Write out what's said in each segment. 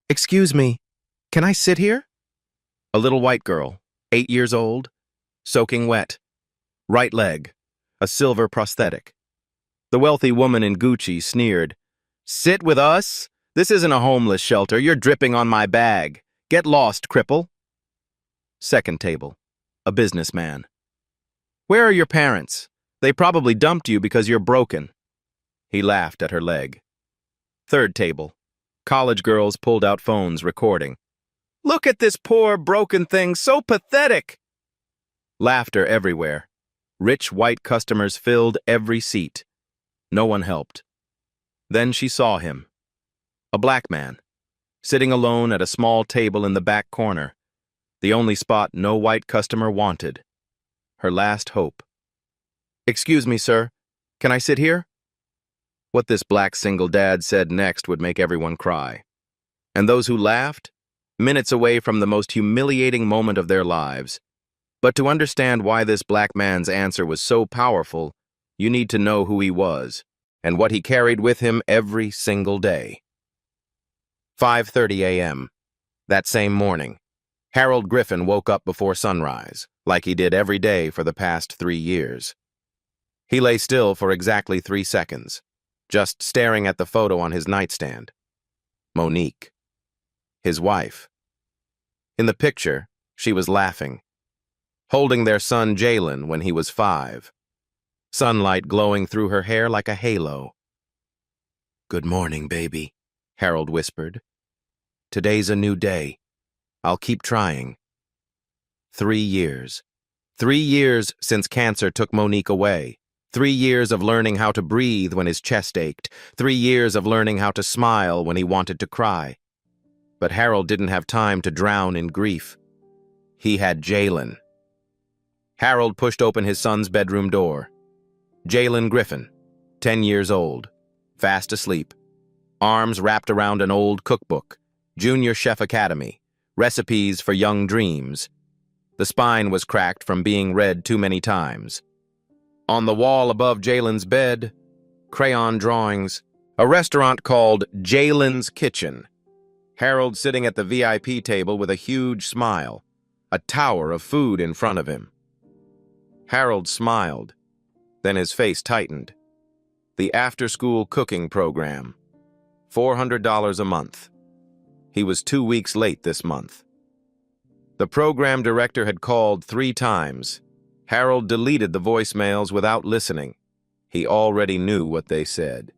Excuse me, can I sit here? A little white girl, 8 years old, soaking wet, right leg, a silver prosthetic. The wealthy woman in Gucci sneered, "Sit with us? This isn't a homeless shelter. You're dripping on my bag. Get lost, cripple." Second table, a businessman. "Where are your parents? They probably dumped you because you're broken." He laughed at her leg. Third table, college girls pulled out phones recording. "Look at this poor, broken thing, so pathetic!" Laughter everywhere. Rich white customers filled every seat. No one helped. Then she saw him. A black man, sitting alone at a small table in the back corner, the only spot no white customer wanted. Her last hope. "Excuse me, sir. Can I sit here?" What this black single dad said next would make everyone cry. And those who laughed, minutes away from the most humiliating moment of their lives. But to understand why this black man's answer was so powerful, you need to know who he was and what he carried with him every single day. 5:30 a.m. That same morning, Harold Griffin woke up before sunrise, like he did every day for the past 3 years. He lay still for exactly 3 seconds, just staring at the photo on his nightstand. Monique, his wife. In the picture, she was laughing, holding their son Jalen when he was 5. Sunlight glowing through her hair like a halo. "Good morning, baby," Harold whispered. "Today's a new day. I'll keep trying." 3 years. 3 years since cancer took Monique away. 3 years of learning how to breathe when his chest ached. 3 years of learning how to smile when he wanted to cry. But Harold didn't have time to drown in grief. He had Jalen. Harold pushed open his son's bedroom door. Jalen Griffin, 10 years old, fast asleep, arms wrapped around an old cookbook, Junior Chef Academy, recipes for young dreams. The spine was cracked from being read too many times. On the wall above Jalen's bed, crayon drawings, a restaurant called Jalen's Kitchen. Harold sitting at the VIP table with a huge smile, a tower of food in front of him. Harold smiled, then his face tightened. The after-school cooking program, $400 a month. He was 2 weeks late this month. The program director had called 3 times. Harold deleted the voicemails without listening. He already knew what they said.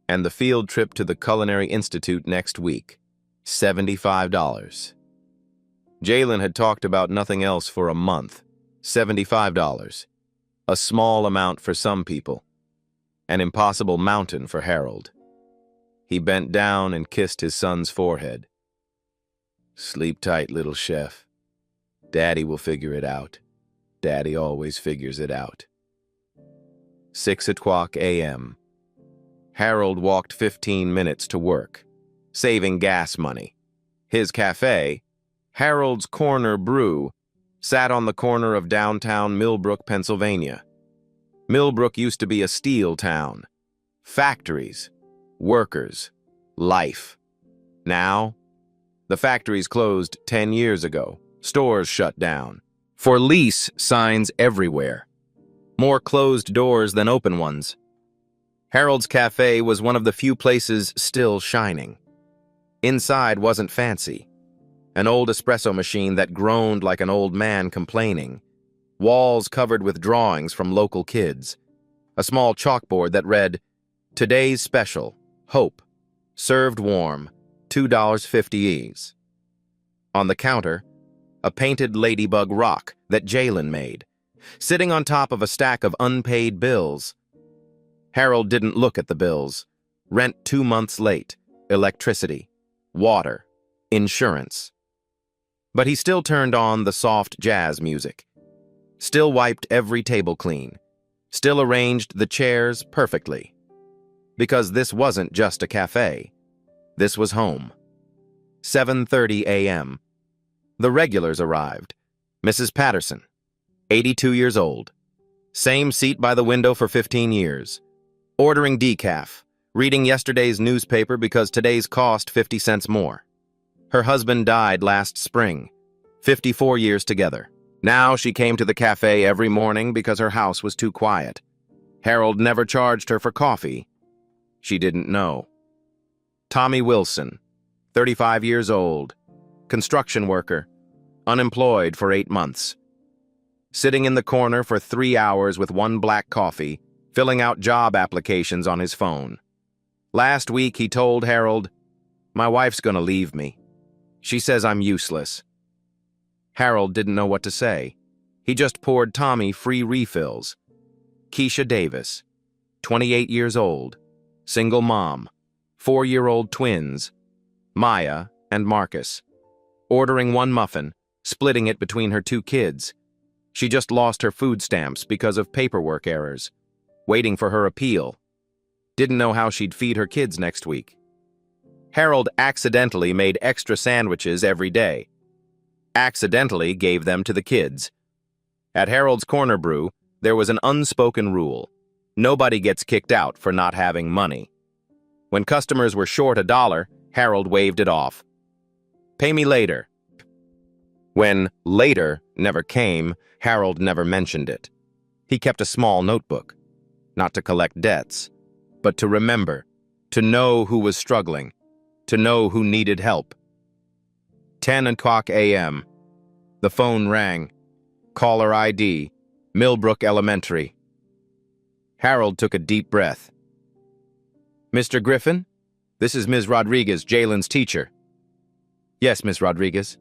And the field trip to the Culinary Institute next week, $75. Jalen had talked about nothing else for a month. $75. A small amount for some people. An impossible mountain for Harold. He bent down and kissed his son's forehead. "Sleep tight, little chef. Daddy will figure it out. Daddy always figures it out." 6:00 a.m. Harold walked 15 minutes to work, saving gas money. His cafe, Harold's Corner Brew, sat on the corner of downtown Millbrook, Pennsylvania. Millbrook used to be a steel town. Factories, workers, life. Now, the factories closed 10 years ago. Stores shut down. For lease signs everywhere. More closed doors than open ones. Harold's Cafe was one of the few places still shining. Inside wasn't fancy. An old espresso machine that groaned like an old man complaining. Walls covered with drawings from local kids. A small chalkboard that read, "Today's special, Hope, served warm, $2.50 each." On the counter, a painted ladybug rock that Jalen made, sitting on top of a stack of unpaid bills. Harold didn't look at the bills. Rent 2 months late, electricity, water, insurance. But he still turned on the soft jazz music. Still wiped every table clean. Still arranged the chairs perfectly. Because this wasn't just a cafe. This was home. 7:30 a.m. The regulars arrived. Mrs. Patterson, 82 years old. Same seat by the window for 15 years. Ordering decaf. Reading yesterday's newspaper because today's cost 50 cents more. Her husband died last spring. 54 years together. Now she came to the cafe every morning because her house was too quiet. Harold never charged her for coffee. She didn't know. Tommy Wilson, 35 years old, construction worker, unemployed for 8 months. Sitting in the corner for 3 hours with one black coffee, filling out job applications on his phone. Last week he told Harold, "My wife's gonna leave me. She says I'm useless." Harold didn't know what to say. He just poured Tommy free refills. Keisha Davis, 28 years old, single mom, 4-year-old twins, Maya and Marcus. Ordering one muffin, splitting it between her 2 kids. She just lost her food stamps because of paperwork errors. Waiting for her appeal. Didn't know how she'd feed her kids next week. Harold accidentally made extra sandwiches every day. Accidentally gave them to the kids. At Harold's Corner Brew, there was an unspoken rule. Nobody gets kicked out for not having money. When customers were short $1, Harold waved it off. "Pay me later." When later never came, Harold never mentioned it. He kept a small notebook, not to collect debts, but to remember, to know who was struggling, to know who needed help. 10:00 a.m. The phone rang. Caller ID, Millbrook Elementary. Harold took a deep breath. "Mr. Griffin? This is Ms. Rodriguez, Jalen's teacher." "Yes, Ms. Rodriguez."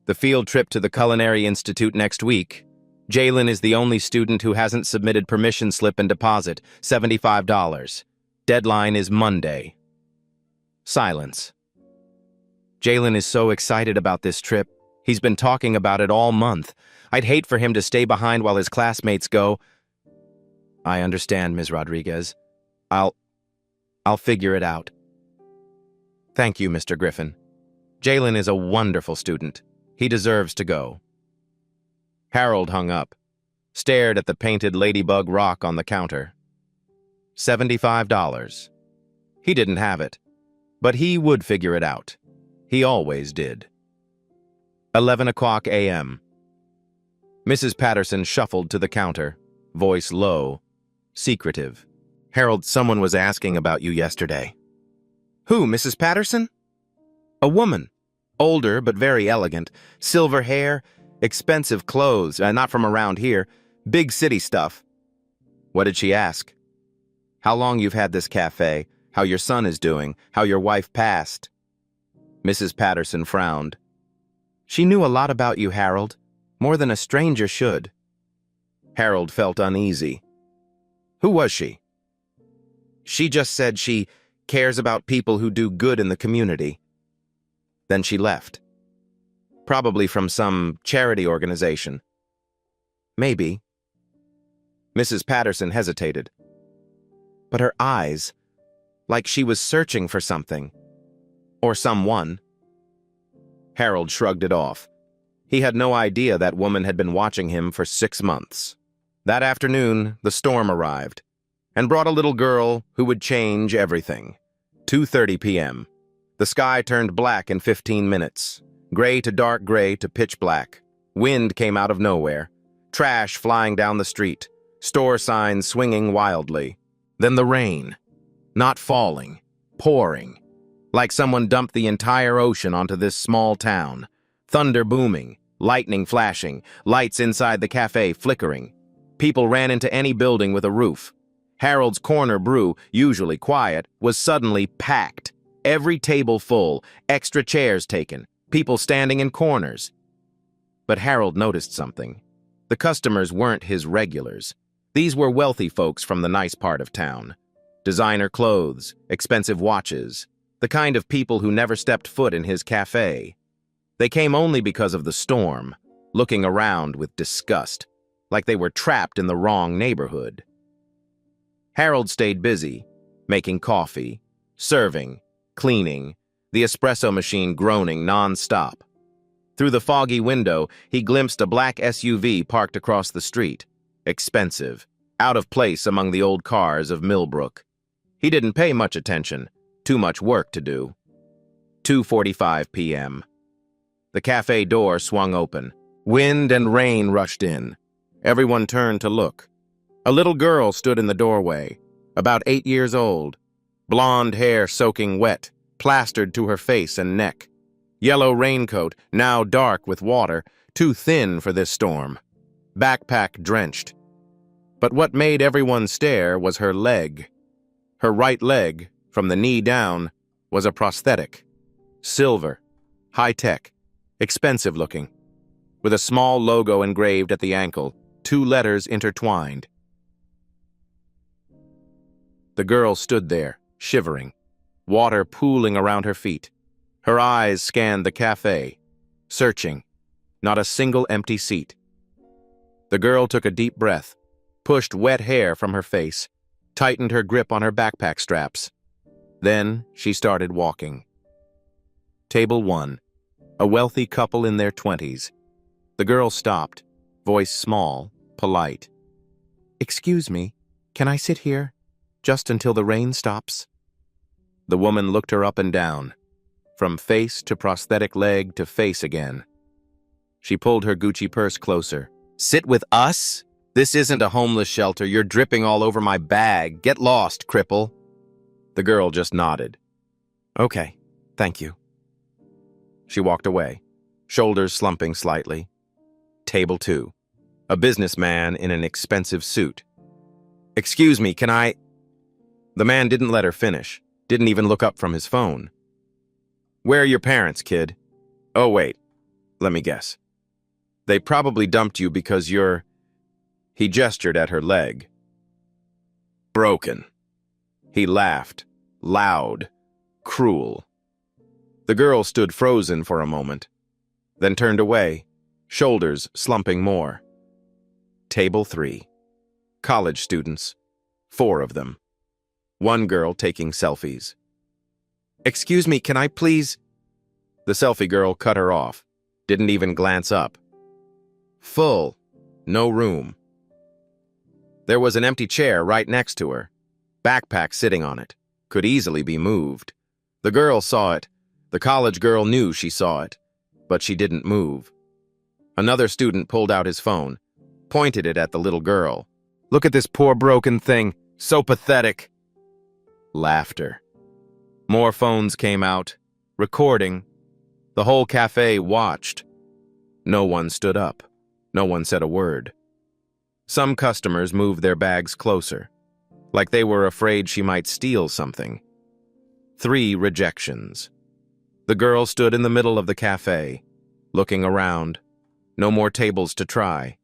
"The field trip to the Culinary Institute next week. Jalen is the only student who hasn't submitted permission slip and deposit, $75. Deadline is Monday." Silence. "Jalen is so excited about this trip. He's been talking about it all month. I'd hate for him to stay behind while his classmates go." "I understand, Ms. Rodriguez. I'll figure it out." "Thank you, Mr. Griffin. Jalen is a wonderful student. He deserves to go." Harold hung up, stared at the painted ladybug rock on the counter. $75. He didn't have it, but he would figure it out. He always did. 11:00 a.m. Mrs. Patterson shuffled to the counter, voice low, secretive. "Harold, someone was asking about you yesterday." "Who, Mrs. Patterson?" "A woman. Older, but very elegant. Silver hair, expensive clothes, not from around here. Big city stuff." "What did she ask?" "How long you've had this cafe, how your son is doing, how your wife passed." Mrs. Patterson frowned. "She knew a lot about you, Harold. More than a stranger should." Harold felt uneasy. "Who was she?" "She just said she cares about people who do good in the community." Then she left. "Probably from some charity organization." "Maybe." Mrs. Patterson hesitated. But her eyes, like she was searching for something. Or someone. Harold shrugged it off. He had no idea that woman had been watching him for 6 months. That afternoon, the storm arrived, and brought a little girl who would change everything. 2:30 p.m. The sky turned black in 15 minutes. Gray to dark gray to pitch black. Wind came out of nowhere. Trash flying down the street. Store signs swinging wildly. Then the rain. Not falling. Pouring. Like someone dumped the entire ocean onto this small town. Thunder booming. Lightning flashing. Lights inside the cafe flickering. People ran into any building with a roof. Harold's Corner Brew, usually quiet, was suddenly packed. Every table full, extra chairs taken, people standing in corners. But Harold noticed something. The customers weren't his regulars. These were wealthy folks from the nice part of town. Designer clothes, expensive watches, the kind of people who never stepped foot in his cafe. They came only because of the storm, looking around with disgust, like they were trapped in the wrong neighborhood. Harold stayed busy, making coffee, serving, cleaning, the espresso machine groaning non-stop. Through the foggy window, he glimpsed a black SUV parked across the street. Expensive, out of place among the old cars of Millbrook. He didn't pay much attention, too much work to do. 2:45 p.m. The cafe door swung open. Wind and rain rushed in. Everyone turned to look. A little girl stood in the doorway, about 8 years old, blonde hair soaking wet, plastered to her face and neck. Yellow raincoat, now dark with water, too thin for this storm. Backpack drenched. But what made everyone stare was her leg. Her right leg, from the knee down, was a prosthetic. Silver, high-tech, expensive-looking, with a small logo engraved at the ankle, 2 letters intertwined. The girl stood there, shivering, water pooling around her feet. Her eyes scanned the cafe, searching, not a single empty seat. The girl took a deep breath, pushed wet hair from her face, tightened her grip on her backpack straps. Then she started walking. Table 1, a wealthy couple in their 20s. The girl stopped, voice small, polite. "Excuse me, can I sit here, just until the rain stops?" The woman looked her up and down, from face to prosthetic leg to face again. She pulled her Gucci purse closer. "Sit with us? This isn't a homeless shelter. You're dripping all over my bag. Get lost, cripple." The girl just nodded. "Okay, thank you." She walked away, shoulders slumping slightly. Table 2, a businessman in an expensive suit. "Excuse me, can I—" The man didn't let her finish, didn't even look up from his phone. "Where are your parents, kid?" "Oh, wait, let me guess. They probably dumped you because you're—" He gestured at her leg. "Broken." He laughed, loud, cruel. The girl stood frozen for a moment, then turned away, shoulders slumping more. Table 3. College students, 4 of them. One girl taking selfies. "Excuse me, can I please—" The selfie girl cut her off, didn't even glance up. Full, no room. There was an empty chair right next to her, backpack sitting on it, could easily be moved. The girl saw it. The college girl knew she saw it, but she didn't move. Another student pulled out his phone, pointed it at the little girl. "Look at this poor broken thing, so pathetic." Laughter. More phones came out, recording. The whole cafe watched. No one stood up. No one said a word. Some customers moved their bags closer, like they were afraid she might steal something. 3 rejections. The girl stood in the middle of the cafe, looking around. No more tables to try.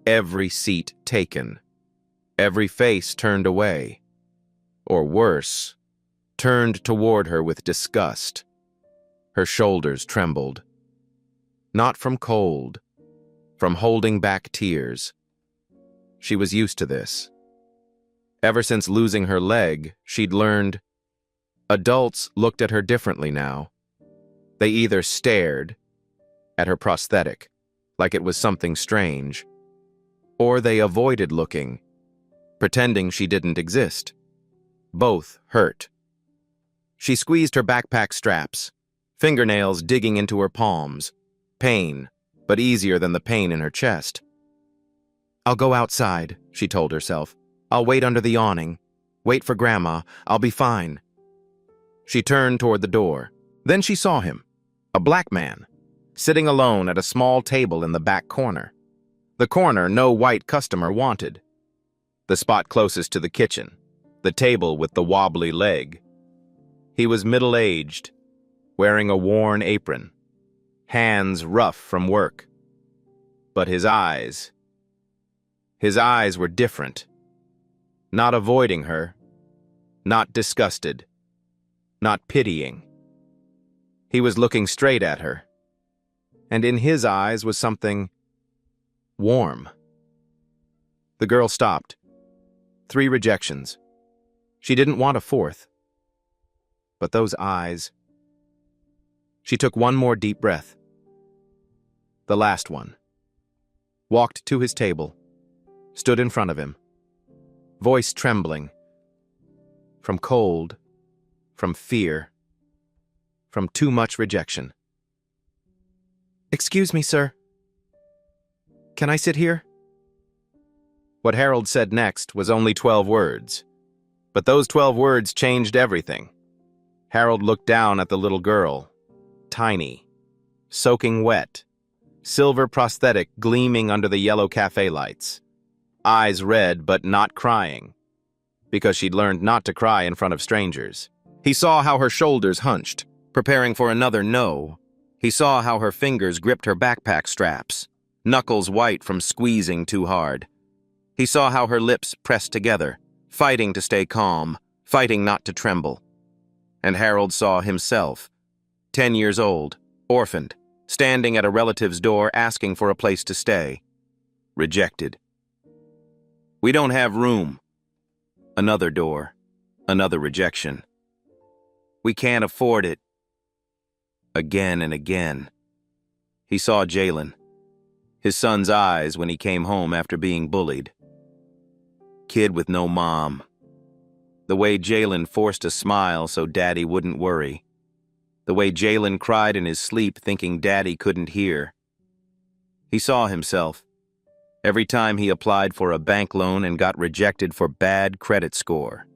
Every seat taken. Every face turned away. Or worse, turned toward her with disgust. Her shoulders trembled. Not from cold, from holding back tears. She was used to this. Ever since losing her leg, she'd learned adults looked at her differently now. They either stared at her prosthetic, like it was something strange, or they avoided looking, pretending she didn't exist. Both hurt. She squeezed her backpack straps, fingernails digging into her palms. Pain, but easier than the pain in her chest. "I'll go outside," she told herself. "I'll wait under the awning. Wait for Grandma. I'll be fine." She turned toward the door. Then she saw him, a black man, sitting alone at a small table in the back corner. The corner no white customer wanted. The spot closest to the kitchen, the table with the wobbly leg. He was middle-aged, wearing a worn apron, hands rough from work. But his eyes were different. Not avoiding her, not disgusted, not pitying. He was looking straight at her, and in his eyes was something warm. The girl stopped. 3 rejections. She didn't want a 4th. But those eyes. She took one more deep breath. The last one. Walked to his table. Stood in front of him. Voice trembling. From cold. From fear. from too much rejection. "Excuse me, sir. Can I sit here?" What Harold said next was only 12 words. But those 12 words changed everything. Harold looked down at the little girl, tiny, soaking wet, silver prosthetic gleaming under the yellow cafe lights, eyes red but not crying, because she'd learned not to cry in front of strangers. He saw how her shoulders hunched, preparing for another no. He saw how her fingers gripped her backpack straps, knuckles white from squeezing too hard. He saw how her lips pressed together, fighting to stay calm, fighting not to tremble. And Harold saw himself, 10 years old, orphaned, standing at a relative's door asking for a place to stay. Rejected. "We don't have room." Another door, another rejection. "We can't afford it." Again and again. He saw Jalen, his son's eyes when he came home after being bullied. Kid with no mom. The way Jalen forced a smile so Daddy wouldn't worry. The way Jalen cried in his sleep thinking Daddy couldn't hear. He saw himself. Every time he applied for a bank loan and got rejected for bad credit score.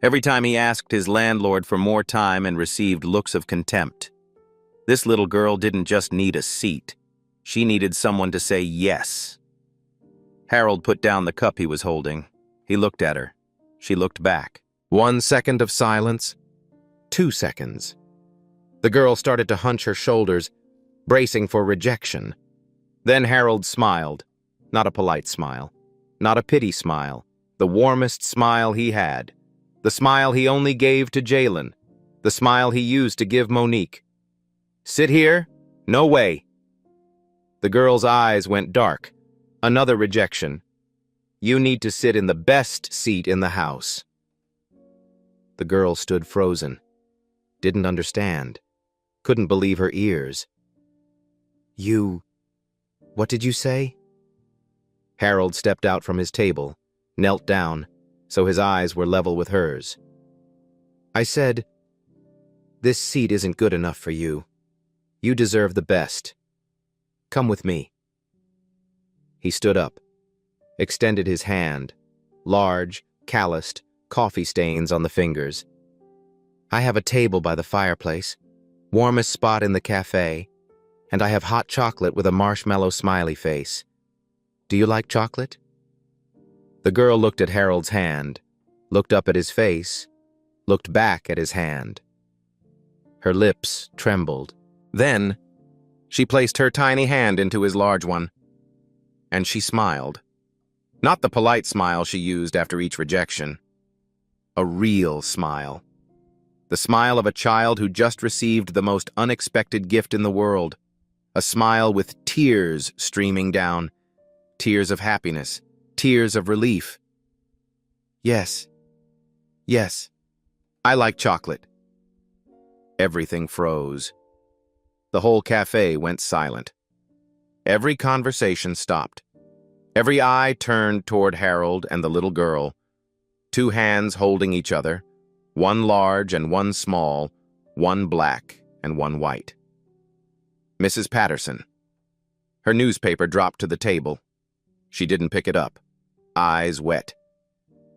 Every time he asked his landlord for more time and received looks of contempt. This little girl didn't just need a seat. She needed someone to say yes. Harold put down the cup he was holding. He looked at her. She looked back. 1 second of silence. 2 seconds. The girl started to hunch her shoulders, bracing for rejection. Then Harold smiled. Not a polite smile. Not a pity smile. The warmest smile he had. The smile he only gave to Jalen. The smile he used to give Monique. "Sit here? No way." The girl's eyes went dark. Another rejection. "You need to sit in the best seat in the house." The girl stood frozen. Didn't understand. Couldn't believe her ears. What did you say?" Harold stepped out from his table, knelt down, so his eyes were level with hers. "I said, this seat isn't good enough for you. You deserve the best. Come with me." He stood up, extended his hand, large, calloused, coffee stains on the fingers. "I have a table by the fireplace, warmest spot in the cafe, and I have hot chocolate with a marshmallow smiley face. Do you like chocolate?" The girl looked at Harold's hand, looked up at his face, looked back at his hand. Her lips trembled. Then, she placed her tiny hand into his large one, and she smiled. Not the polite smile she used after each rejection. A real smile. The smile of a child who just received the most unexpected gift in the world. A smile with tears streaming down. Tears of happiness. Tears of relief. Yes. I like chocolate." Everything froze. The whole cafe went silent. Every conversation stopped. Every eye turned toward Harold and the little girl, 2 hands holding each other, one large and one small, one black and one white. Mrs. Patterson. Her newspaper dropped to the table. She didn't pick it up, eyes wet.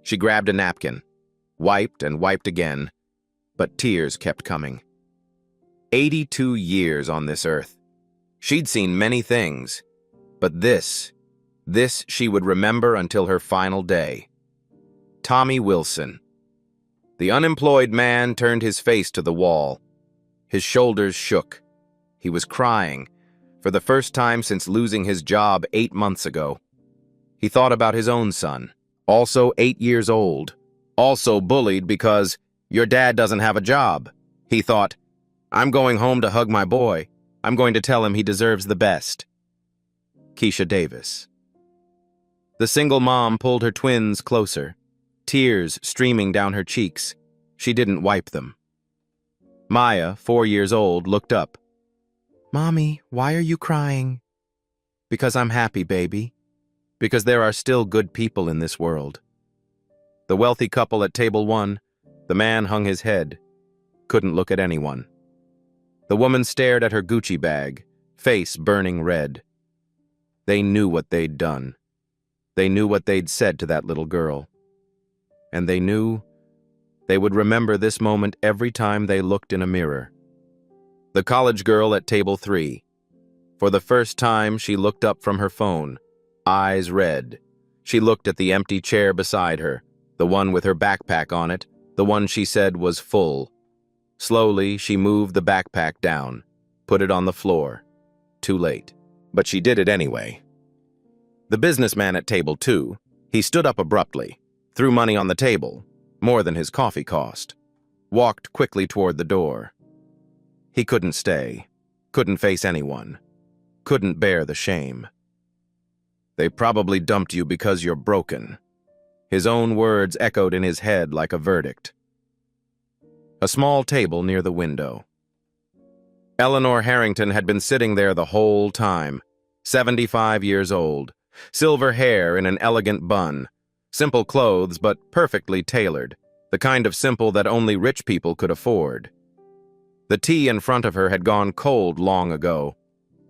She grabbed a napkin, wiped and wiped again, but tears kept coming. 82 years on this earth. She'd seen many things, but this she would remember until her final day. Tommy Wilson. The unemployed man turned his face to the wall. His shoulders shook. He was crying, for the first time since losing his job 8 months ago. He thought about his own son, also 8 years old, also bullied because your dad doesn't have a job. He thought, I'm going home to hug my boy. I'm going to tell him he deserves the best. Keisha Davis. The single mom pulled her twins closer, tears streaming down her cheeks. She didn't wipe them. Maya, 4 years old, looked up. Mommy, why are you crying? Because I'm happy, baby. Because there are still good people in this world. The wealthy couple at table 1, the man hung his head, couldn't look at anyone. The woman stared at her Gucci bag, face burning red. They knew what they'd done. They knew what they'd said to that little girl. And they knew they would remember this moment every time they looked in a mirror. The college girl at table 3. For the first time, she looked up from her phone, eyes red. She looked at the empty chair beside her, the one with her backpack on it, the one she said was full. Slowly, she moved the backpack down, put it on the floor. Too late. But she did it anyway. The businessman at table 2, he stood up abruptly, threw money on the table, more than his coffee cost, walked quickly toward the door. He couldn't stay, couldn't face anyone, couldn't bear the shame. They probably dumped you because you're broken. His own words echoed in his head like a verdict. A small table near the window. Eleanor Harrington had been sitting there the whole time, 75 years old, silver hair in an elegant bun, simple clothes but perfectly tailored, the kind of simple that only rich people could afford. The tea in front of her had gone cold long ago.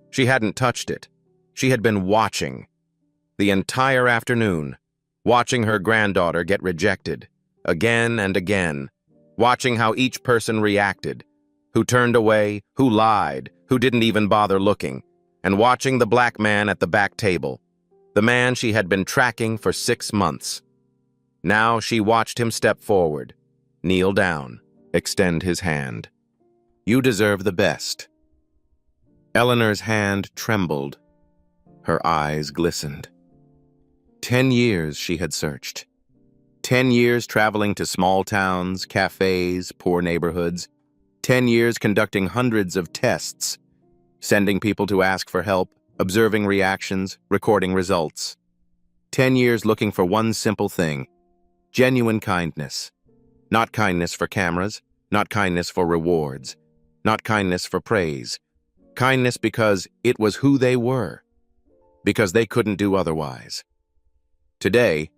She hadn't touched it. She had been watching, the entire afternoon, watching her granddaughter get rejected, again and again, watching how each person reacted, who turned away, who lied, who didn't even bother looking, and watching the black man at the back table, the man she had been tracking for 6 months. Now she watched him step forward, kneel down, extend his hand. You deserve the best. Eleanor's hand trembled. Her eyes glistened. 10 years she had searched. 10 years traveling to small towns, cafes, poor neighborhoods. 10 years conducting hundreds of tests, sending people to ask for help, observing reactions, recording results. 10 years looking for one simple thing: genuine kindness. Not kindness for cameras, not kindness for rewards, not kindness for praise. Kindness because it was who they were, because they couldn't do otherwise. Today,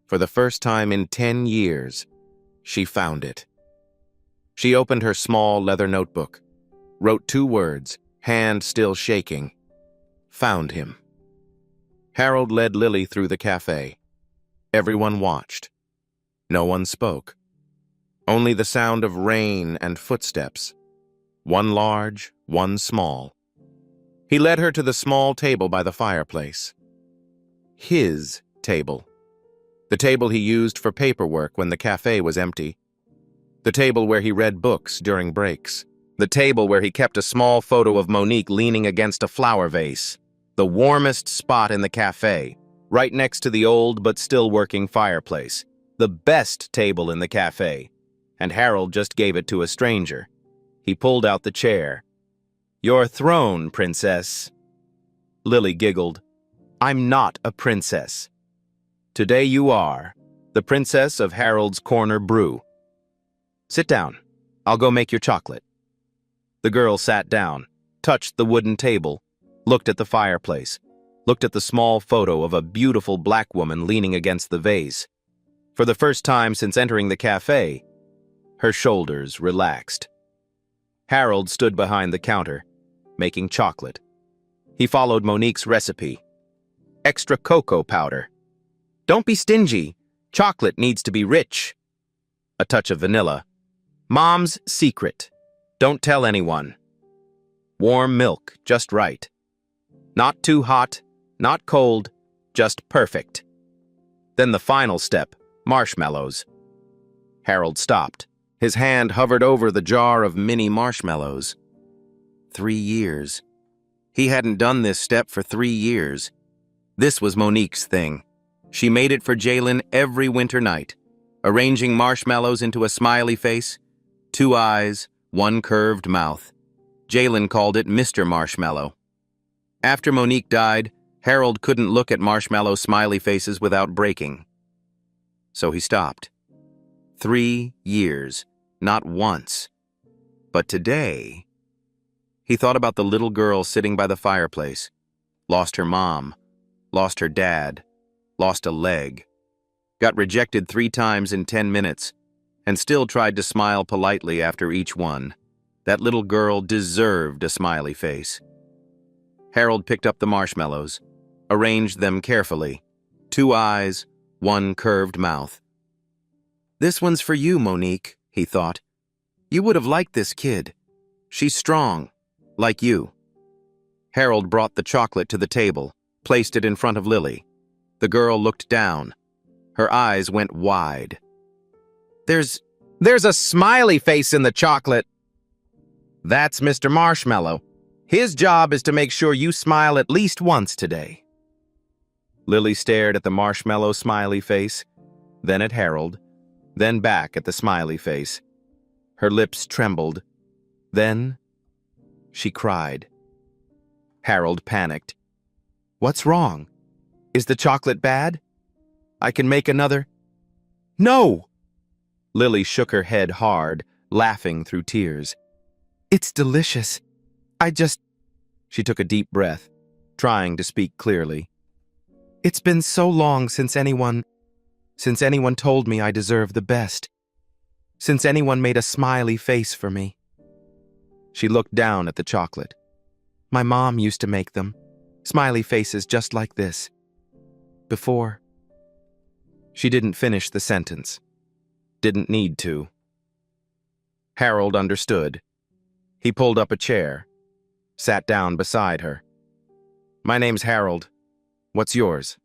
for the first time in 10 years, she found it. She opened her small leather notebook, wrote 2 words, hand still shaking. Found him. Harold led Lily through the cafe. Everyone watched. No one spoke. Only the sound of rain and footsteps. One large, one small. He led her to the small table by the fireplace. His table. The table he used for paperwork when the cafe was empty. The table where he read books during breaks. The table where he kept a small photo of Monique leaning against a flower vase. The warmest spot in the cafe, right next to the old but still working fireplace. The best table in the cafe. And Harold just gave it to a stranger. He pulled out the chair. Your throne, princess. Lily giggled. I'm not a princess. Today you are, the princess of Harold's Corner Brew. Sit down. I'll go make your chocolate. The girl sat down, touched the wooden table, looked at the fireplace, looked at the small photo of a beautiful black woman leaning against the vase. For the first time since entering the cafe, her shoulders relaxed. Harold stood behind the counter, making chocolate. He followed Monique's recipe. Extra cocoa powder. Don't be stingy. Chocolate needs to be rich. A touch of vanilla. Mom's secret. Don't tell anyone. Warm milk, just right. Not too hot, not cold, just perfect. Then the final step, marshmallows. Harold stopped. His hand hovered over the jar of mini marshmallows. 3 years. He hadn't done this step for 3 years. This was Monique's thing. She made it for Jalen every winter night, arranging marshmallows into a smiley face, 2 eyes, 1 curved mouth. Jalen called it Mr. Marshmallow. After Monique died, Harold couldn't look at marshmallow smiley faces without breaking. So he stopped. 3 years, not once. But today, he thought about the little girl sitting by the fireplace. Lost her mom, lost her dad, lost a leg. Got rejected 3 times in 10 minutes, and still tried to smile politely after each one. That little girl deserved a smiley face. Harold picked up the marshmallows, arranged them carefully. 2 eyes, 1 curved mouth. "This one's for you, Monique," he thought. "You would have liked this kid. She's strong, like you." Harold brought the chocolate to the table, placed it in front of Lily. The girl looked down. Her eyes went wide. There's a smiley face in the chocolate." "That's Mr. Marshmallow. His job is to make sure you smile at least once today." Lily stared at the marshmallow smiley face, then at Harold, then back at the smiley face. Her lips trembled. Then she cried. Harold panicked. "What's wrong? Is the chocolate bad? I can make another." "No!" Lily shook her head hard, laughing through tears. "It's delicious. She took a deep breath, trying to speak clearly. "It's been so long since anyone told me I deserve the best. Since anyone made a smiley face for me." She looked down at the chocolate. "My mom used to make them, smiley faces just like this. Before." She didn't finish the sentence. Didn't need to. Harold understood. He pulled up a chair, sat down beside her. "My name's Harold. What's yours?"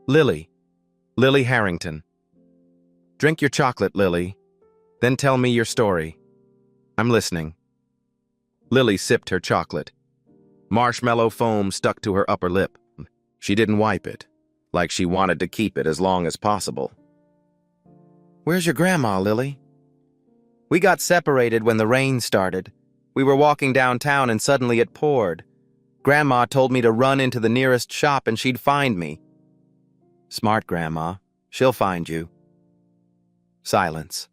"Lily. Lily Harrington." "Drink your chocolate, Lily. Then tell me your story. I'm listening." Lily sipped her chocolate. Marshmallow foam stuck to her upper lip. She didn't wipe it, like she wanted to keep it as long as possible. "Where's your grandma, Lily?" "We got separated when the rain started. We were walking downtown and suddenly it poured. Grandma told me to run into the nearest shop and she'd find me." "Smart Grandma. She'll find you." Silence.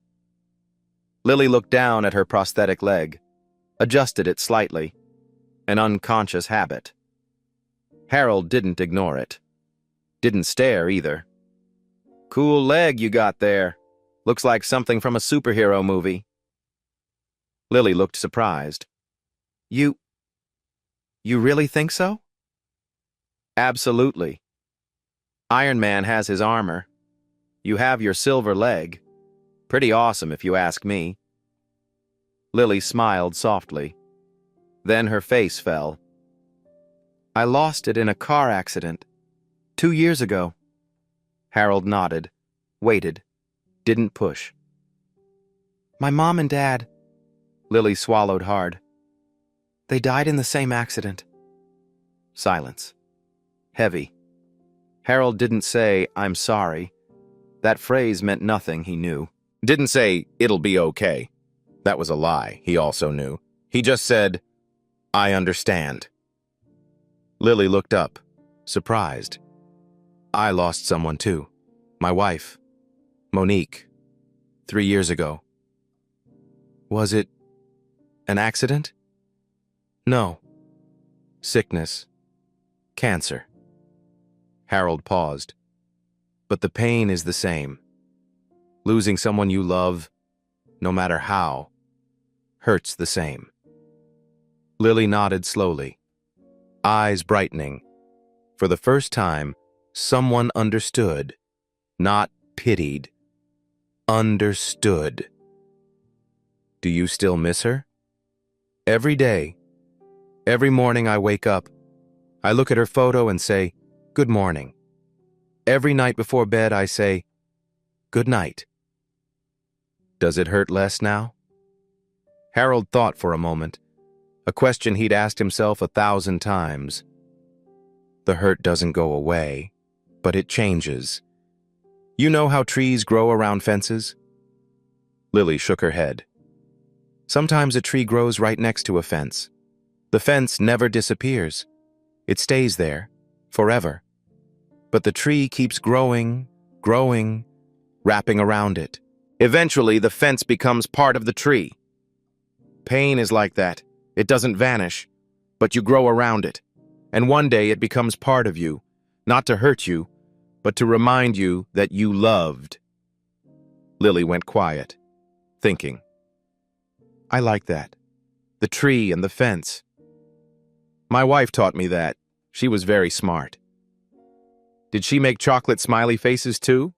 Lily looked down at her prosthetic leg, adjusted it slightly. An unconscious habit. Harold didn't ignore it. Didn't stare either. "Cool leg you got there. Looks like something from a superhero movie." Lily looked surprised. You really think so?" "Absolutely. Iron Man has his armor. You have your silver leg. Pretty awesome if you ask me." Lily smiled softly. Then her face fell. "I lost it in a car accident 2 years ago." Harold nodded, waited, didn't push. "My mom and dad," Lily swallowed hard. "They died in the same accident." Silence. Heavy. Harold didn't say, "I'm sorry." That phrase meant nothing, he knew. Didn't say, "It'll be okay." That was a lie, he also knew. He just said, "I understand." Lily looked up, surprised. "I lost someone too. My wife, Monique, 3 years ago." "Was it an accident?" "No. Sickness. Cancer." Harold paused. "But the pain is the same. Losing someone you love, no matter how, hurts the same." Lily nodded slowly, eyes brightening. For the first time, someone understood, not pitied. Understood. "Do you still miss her?" "Every day. Every morning I wake up, I look at her photo and say, 'Good morning.' Every night before bed I say, 'Good night.'" "Does it hurt less now?" Harold thought for a moment, a question he'd asked himself 1,000 times. "The hurt doesn't go away, but it changes. You know how trees grow around fences?" Lily shook her head. "Sometimes a tree grows right next to a fence. The fence never disappears. It stays there, forever. But the tree keeps growing, growing, wrapping around it. Eventually, the fence becomes part of the tree. Pain is like that. It doesn't vanish, but you grow around it. And one day it becomes part of you, not to hurt you, but to remind you that you loved." Lily went quiet, thinking. I like that. The tree and the fence. My wife taught me that. She was very smart. Did she make chocolate smiley faces too?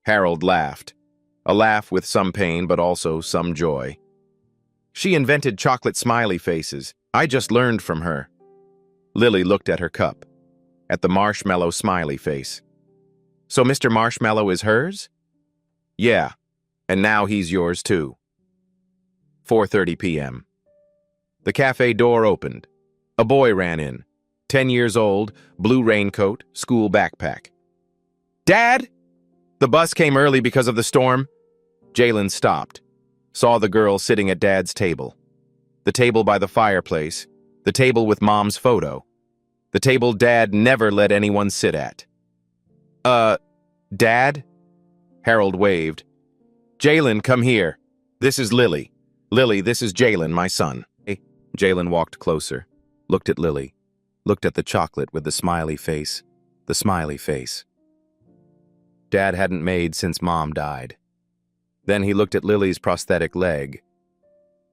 Harold laughed. A laugh with some pain, but also some joy. She invented chocolate smiley faces. I just learned from her. Lily looked at her cup, at the marshmallow smiley face. So Mr. Marshmallow is hers? Yeah, and now he's yours too. 4:30 p.m. The cafe door opened. A boy ran in, 10 years old, blue raincoat, school backpack. Dad! The bus came early because of the storm. Jalen stopped, saw the girl sitting at Dad's table. The table by the fireplace, the table with Mom's photo, the table Dad never let anyone sit at. Dad? Harold waved. Jalen, come here. This is Lily. Lily, this is Jalen, my son. Jalen walked closer, looked at Lily, looked at the chocolate with the smiley face, the smiley face. Dad hadn't made since Mom died. Then he looked at Lily's prosthetic leg.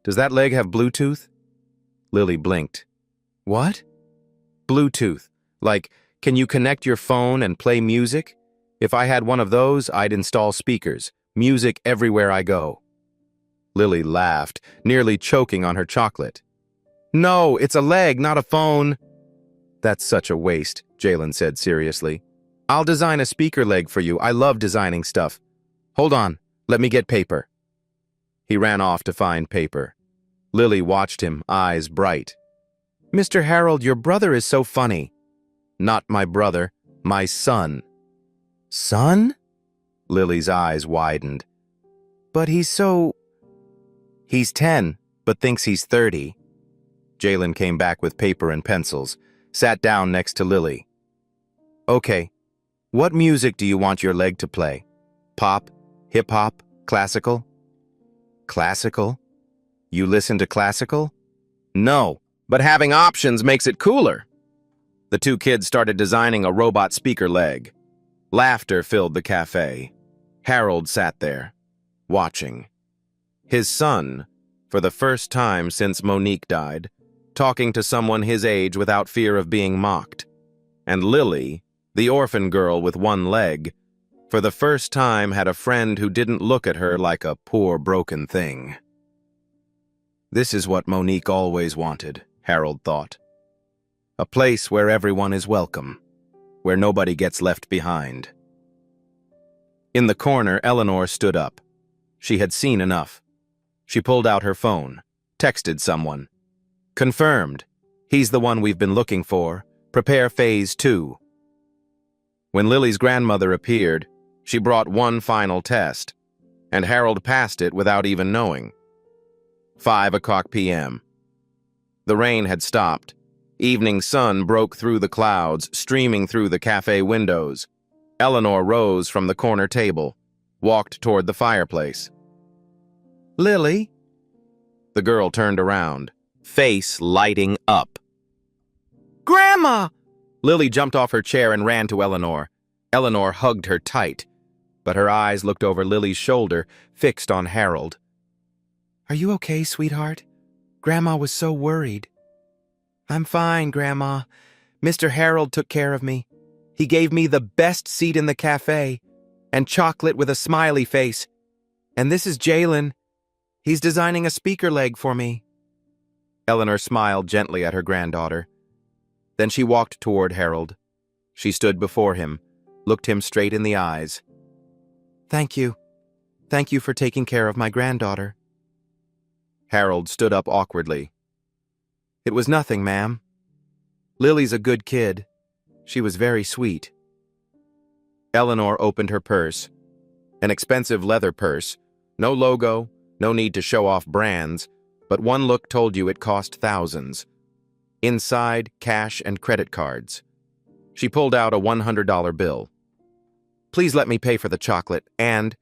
Does that leg have Bluetooth? Lily blinked. What? Bluetooth. Like, can you connect your phone and play music? If I had one of those, I'd install speakers. Music everywhere I go. Lily laughed, nearly choking on her chocolate. No, it's a leg, not a phone. That's such a waste, Jalen said seriously. I'll design a speaker leg for you. I love designing stuff. Hold on, let me get paper. He ran off to find paper. Lily watched him, eyes bright. Mr. Harold, your brother is so funny. Not my brother, my son. Son? Lily's eyes widened. But he's 10, but thinks he's 30. Jalen came back with paper and pencils, sat down next to Lily. Okay, what music do you want your leg to play? Pop, hip-hop, classical? Classical? You listen to classical? No, but having options makes it cooler. The two kids started designing a robot speaker leg. Laughter filled the cafe. Harold sat there, watching. His son, for the first time since Monique died, talking to someone his age without fear of being mocked. And Lily, the orphan girl with one leg, for the first time had a friend who didn't look at her like a poor broken thing. This is what Monique always wanted, Harold thought. A place where everyone is welcome, where nobody gets left behind. In the corner, Eleanor stood up. She had seen enough. She pulled out her phone, texted someone. Confirmed. He's the one we've been looking for. Prepare phase 2. When Lily's grandmother appeared, she brought one final test, and Harold passed it without even knowing. 5:00 p.m. The rain had stopped. Evening sun broke through the clouds, streaming through the cafe windows. Eleanor rose from the corner table, walked toward the fireplace. Lily? The girl turned around, face lighting up. Grandma! Lily jumped off her chair and ran to Eleanor. Eleanor hugged her tight, but her eyes looked over Lily's shoulder, fixed on Harold. Are you okay, sweetheart? Grandma was so worried. I'm fine, Grandma. Mr. Harold took care of me. He gave me the best seat in the cafe, and chocolate with a smiley face. And this is Jalen. He's designing a speaker leg for me. Eleanor smiled gently at her granddaughter. Then she walked toward Harold. She stood before him, looked him straight in the eyes. Thank you. Thank you for taking care of my granddaughter. Harold stood up awkwardly. It was nothing, ma'am. Lily's a good kid. She was very sweet. Eleanor opened her purse. An expensive leather purse. No logo, no need to show off brands, but one look told you it cost thousands. Inside, cash and credit cards. She pulled out a $100 bill. Please let me pay for the chocolate, and...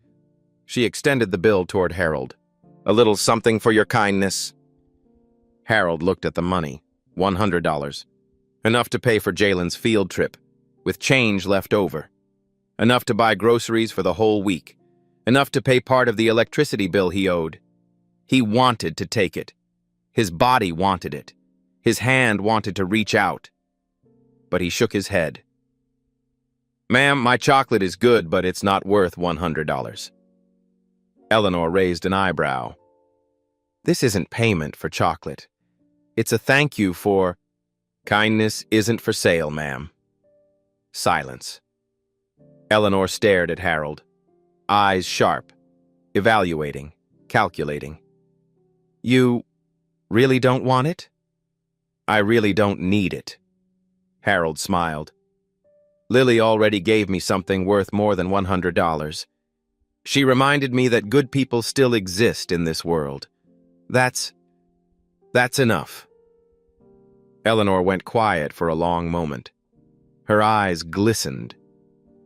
She extended the bill toward Harold. A little something for your kindness. Harold looked at the money. $100. Enough to pay for Jalen's field trip, with change left over. Enough to buy groceries for the whole week. Enough to pay part of the electricity bill he owed. He wanted to take it. His body wanted it. His hand wanted to reach out. But he shook his head. "Ma'am, my chocolate is good, but it's not worth $100. Eleanor raised an eyebrow. "This isn't payment for chocolate. It's a thank you for—" "Kindness isn't for sale, ma'am." Silence. Eleanor stared at Harold, eyes sharp, evaluating, calculating. "You really don't want it?" "I really don't need it." Harold smiled. "Lily already gave me something worth more than $100. She reminded me that good people still exist in this world. That's enough." Eleanor went quiet for a long moment. Her eyes glistened.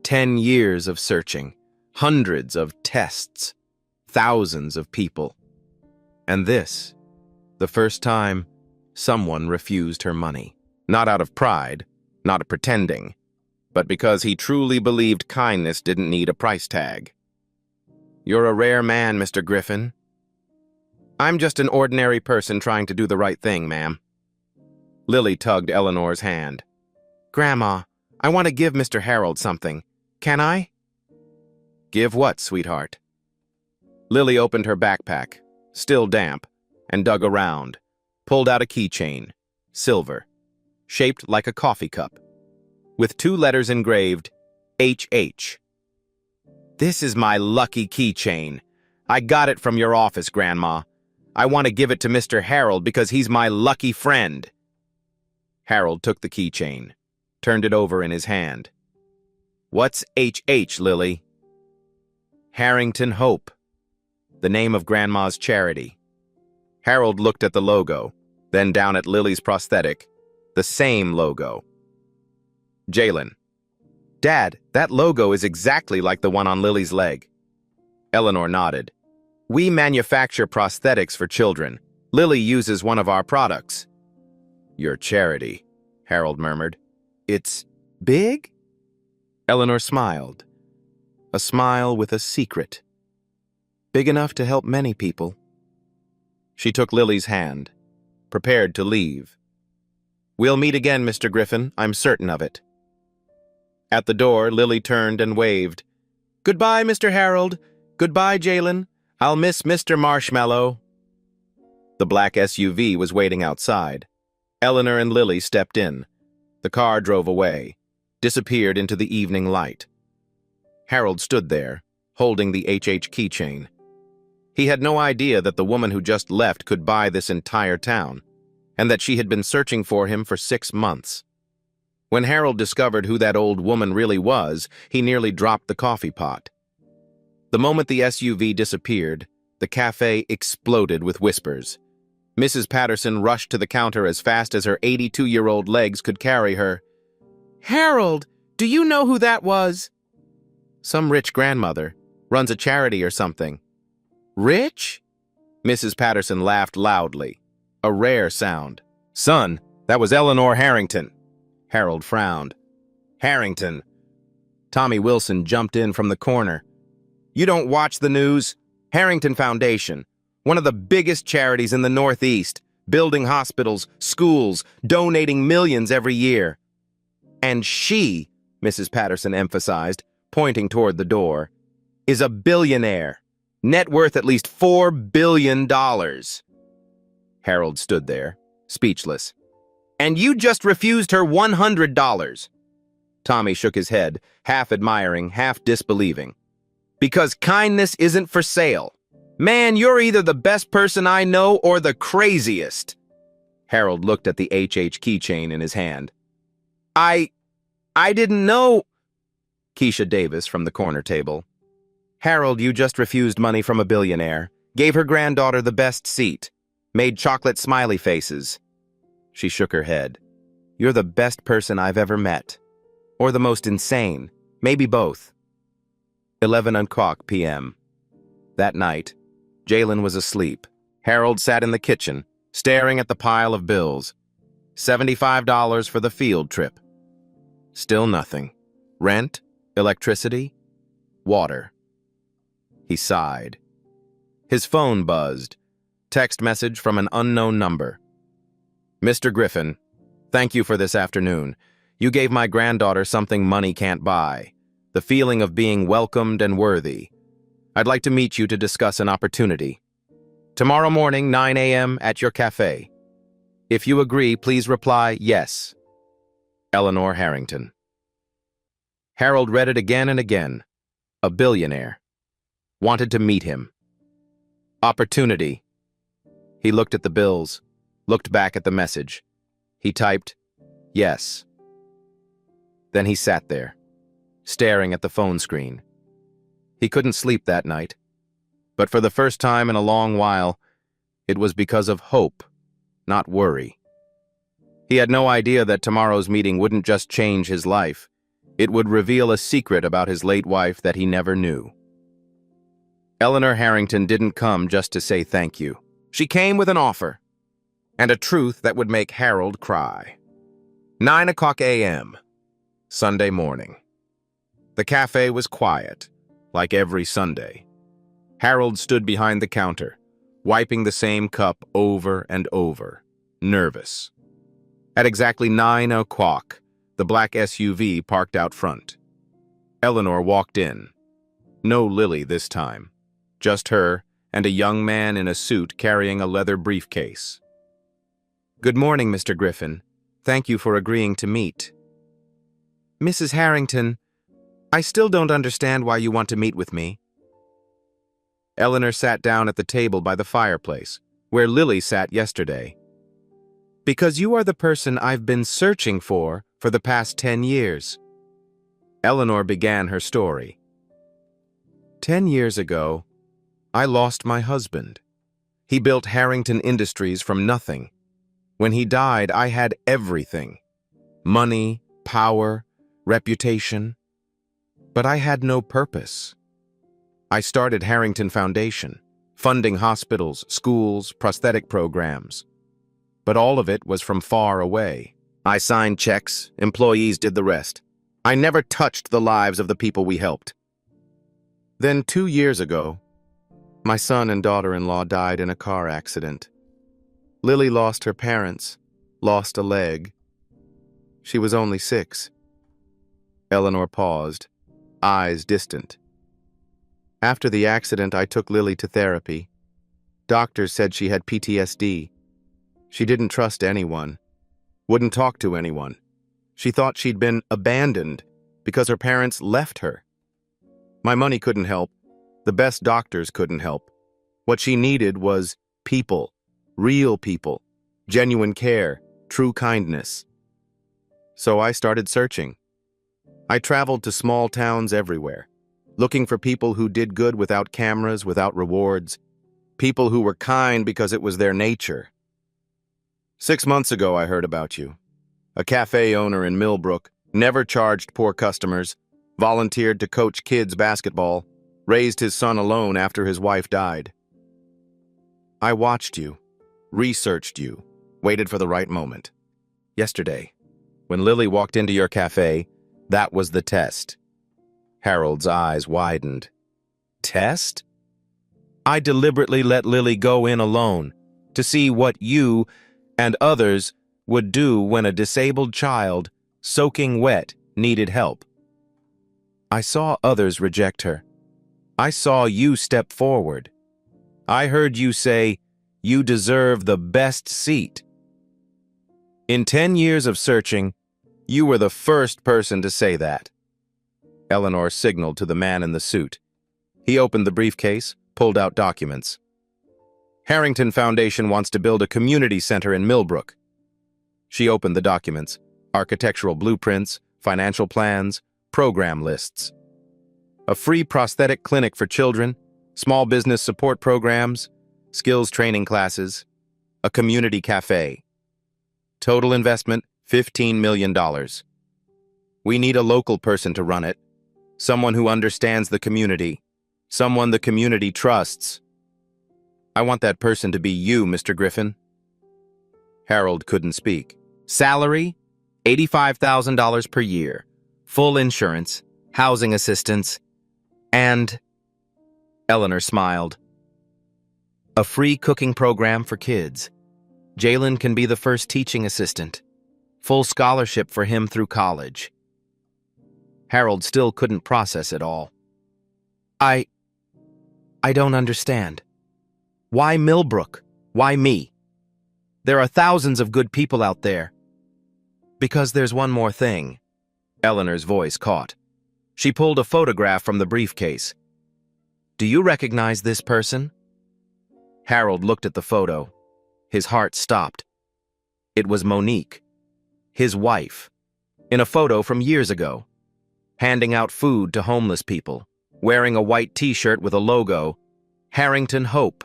10 years of searching, hundreds of tests, thousands of people. And this, the first time someone refused her money. Not out of pride, not pretending, but because he truly believed kindness didn't need a price tag. "You're a rare man, Mr. Griffin." "I'm just an ordinary person trying to do the right thing, ma'am." Lily tugged Eleanor's hand. "Grandma, I want to give Mr. Harold something. Can I?" "Give what, sweetheart?" Lily opened her backpack, still damp, and dug around, pulled out a keychain, silver, shaped like a coffee cup, with 2 letters engraved, HH. "This is my lucky keychain. I got it from your office, Grandma. I want to give it to Mr. Harold because he's my lucky friend." Harold took the keychain, turned it over in his hand. "What's HH, Lily?" "Harrington Hope, the name of Grandma's charity." Harold looked at the logo, then down at Lily's prosthetic, the same logo. "Jalen, Dad, that logo is exactly like the one on Lily's leg." Eleanor nodded. "We manufacture prosthetics for children. Lily uses one of our products." "Your charity," Harold murmured. "It's big?" Eleanor smiled. A smile with a secret. "Big enough to help many people." She took Lily's hand, prepared to leave. "We'll meet again, Mr. Griffin, I'm certain of it." At the door, Lily turned and waved. "Goodbye, Mr. Harold. Goodbye, Jalen. I'll miss Mr. Marshmallow." The black SUV was waiting outside. Eleanor and Lily stepped in. The car drove away, disappeared into the evening light. Harold stood there, holding the HH keychain. He had no idea that the woman who just left could buy this entire town, and that she had been searching for him for 6 months. When Harold discovered who that old woman really was, he nearly dropped the coffee pot. The moment the SUV disappeared, the cafe exploded with whispers. Mrs. Patterson rushed to the counter as fast as her 82-year-old legs could carry her. "Harold, do you know who that was?" "Some rich grandmother. Runs a charity or something." "Rich?" Mrs. Patterson laughed loudly, a rare sound. "Son, that was Eleanor Harrington." Harold frowned. "Harrington." Tommy Wilson jumped in from the corner. "You don't watch the news? Harrington Foundation, one of the biggest charities in the Northeast, building hospitals, schools, donating millions every year." "And she," Mrs. Patterson emphasized, pointing toward the door, "is a billionaire, net worth at least $4 billion. Harold stood there, speechless. "And you just refused her $100. Tommy shook his head, half admiring, half disbelieving. "Because kindness isn't for sale. Man, you're either the best person I know or the craziest." Harold looked at the HH keychain in his hand. I didn't know." Keisha Davis from the corner table. "Harold, you just refused money from a billionaire, gave her granddaughter the best seat, made chocolate smiley faces." She shook her head. "You're the best person I've ever met. Or the most insane. Maybe both." 11:00 p.m. That night, Jalen was asleep. Harold sat in the kitchen, staring at the pile of bills. $75 for the field trip. Still nothing. Rent, electricity, water. He sighed. His phone buzzed. Text message from an unknown number. Mr. Griffin, thank you for this afternoon. You gave my granddaughter something money can't buy. The feeling of being welcomed and worthy. I'd like to meet you to discuss an opportunity. Tomorrow morning, 9 a.m. at your cafe. If you agree, please reply yes. Eleanor Harrington. Harold read it again and again. A billionaire. Wanted to meet him. Opportunity. He looked at the bills, looked back at the message. He typed, yes. Then he sat there, staring at the phone screen. He couldn't sleep that night. But for the first time in a long while, it was because of hope, not worry. He had no idea that tomorrow's meeting wouldn't just change his life. It would reveal a secret about his late wife that he never knew. Eleanor Harrington didn't come just to say thank you. She came with an offer, and a truth that would make Harold cry. 9 o'clock a.m., Sunday morning. The cafe was quiet, like every Sunday. Harold stood behind the counter, wiping the same cup over and over, nervous. At exactly 9 o'clock, the black SUV parked out front. Eleanor walked in. No Lily this time, just her and a young man in a suit carrying a leather briefcase. Good morning, Mr. Griffin. Thank you for agreeing to meet. Mrs. Harrington, I still don't understand why you want to meet with me. Eleanor sat down at the table by the fireplace, where Lily sat yesterday. Because you are the person I've been searching for the past 10 years. Eleanor began her story. 10 years ago, I lost my husband. He built Harrington Industries from nothing. When he died, I had everything. Money, power, reputation. But I had no purpose. I started Harrington Foundation, funding hospitals, schools, prosthetic programs. But all of it was from far away. I signed checks, employees did the rest. I never touched the lives of the people we helped. Then 2 years ago, my son and daughter-in-law died in a car accident. Lily lost her parents, lost a leg. She was only 6. Eleanor paused, eyes distant. After the accident, I took Lily to therapy. Doctors said she had PTSD. She didn't trust anyone, wouldn't talk to anyone. She thought she'd been abandoned because her parents left her. My money couldn't help. The best doctors couldn't help. What she needed was people, real people, genuine care, true kindness. So I started searching. I traveled to small towns everywhere, looking for people who did good without cameras, without rewards, people who were kind because it was their nature. 6 months ago, I heard about you. A cafe owner in Millbrook, never charged poor customers, volunteered to coach kids basketball, raised his son alone after his wife died. I watched you, researched you, waited for the right moment. Yesterday, when Lily walked into your cafe, that was the test. Harold's eyes widened. Test? I deliberately let Lily go in alone to see what you and others would do when a disabled child, soaking wet, needed help. I saw others reject her. I saw you step forward. I heard you say, you deserve the best seat. In 10 years of searching, you were the first person to say that. Eleanor signaled to the man in the suit. He opened the briefcase, pulled out documents. Harrington Foundation wants to build a community center in Millbrook. She opened the documents, architectural blueprints, financial plans, program lists. A free prosthetic clinic for children, small business support programs, skills training classes, a community cafe. Total investment, $15 million. We need a local person to run it, someone who understands the community, someone the community trusts. I want that person to be you, Mr. Griffin. Harold couldn't speak. Salary, $85,000 per year, full insurance, housing assistance, and... Eleanor smiled. A free cooking program for kids. Jalen can be the first teaching assistant. Full scholarship for him through college. Harold still couldn't process it all. I don't understand. Why Millbrook? Why me? There are thousands of good people out there. Because there's one more thing. Eleanor's voice caught. She pulled a photograph from the briefcase. Do you recognize this person? Harold looked at the photo. His heart stopped. It was Monique, his wife, in a photo from years ago, handing out food to homeless people, wearing a white t-shirt with a logo, Harrington Hope.